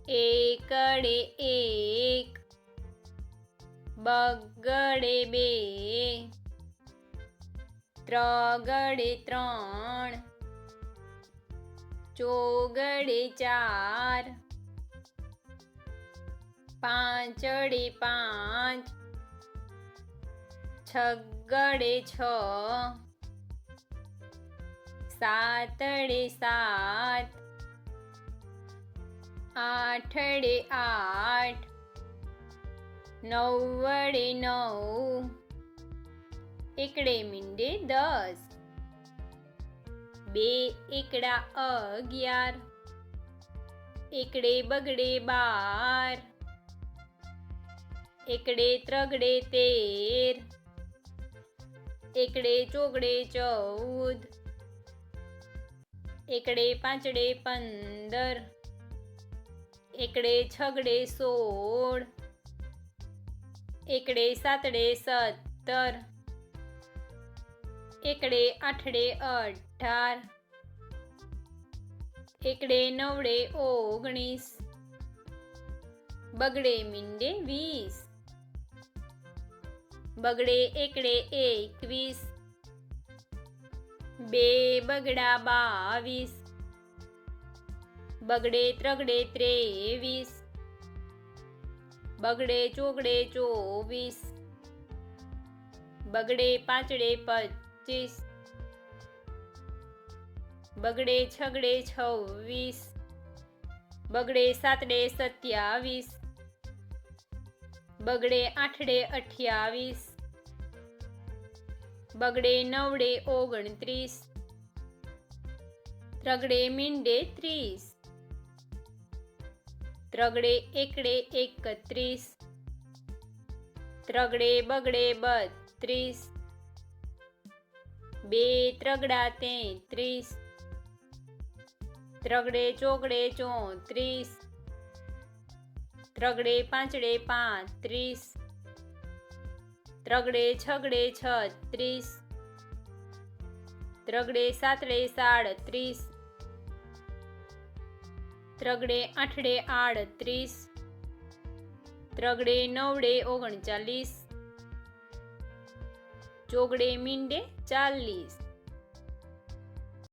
એકડે એક, બગડે બે, ત્રગડે ત્રણ, ચોગડે ચાર, પાંચડે પાંચ, છગડે છ, સાતડે સાત, આઠડે આઠ, નવડે નવ, એકડે મીંડે 10, બે એકડા 11, એકડે બગડે 12, એકડે ત્રગડે 13, એકડે ચોગડે 14, એકડે પાંચડે 15, એકડે છગડે 16, એકડે સાતડે 17, એકડે આઠડે 18, એકડે નવડે 19, બગડે મીંડે 20, બગડે એકડે 21, બે બગડા 22, બગડે ત્રગડે 23, બગડે ચોગડે 24, બગડે પાંચડે 25, બગડે છગડે 26, બગડે સાતડે 27, બગડે આઠડે 28, બગડે નવડે 29, ત્રગડે મીંડે 30, ત્રગડે એકડે 31, ત્રગડે બગડે 32, બે ત્રગડા 33, ત્રગડે ચોગડે 34, ત્રગડે પાંચડે 35, ત્રગડે છગડે 36, ત્રગડે સાતડે 37, ત્રગડે આઠડે 38, ત્રગડે નવડે 39, ચોગડે મીંડે 40.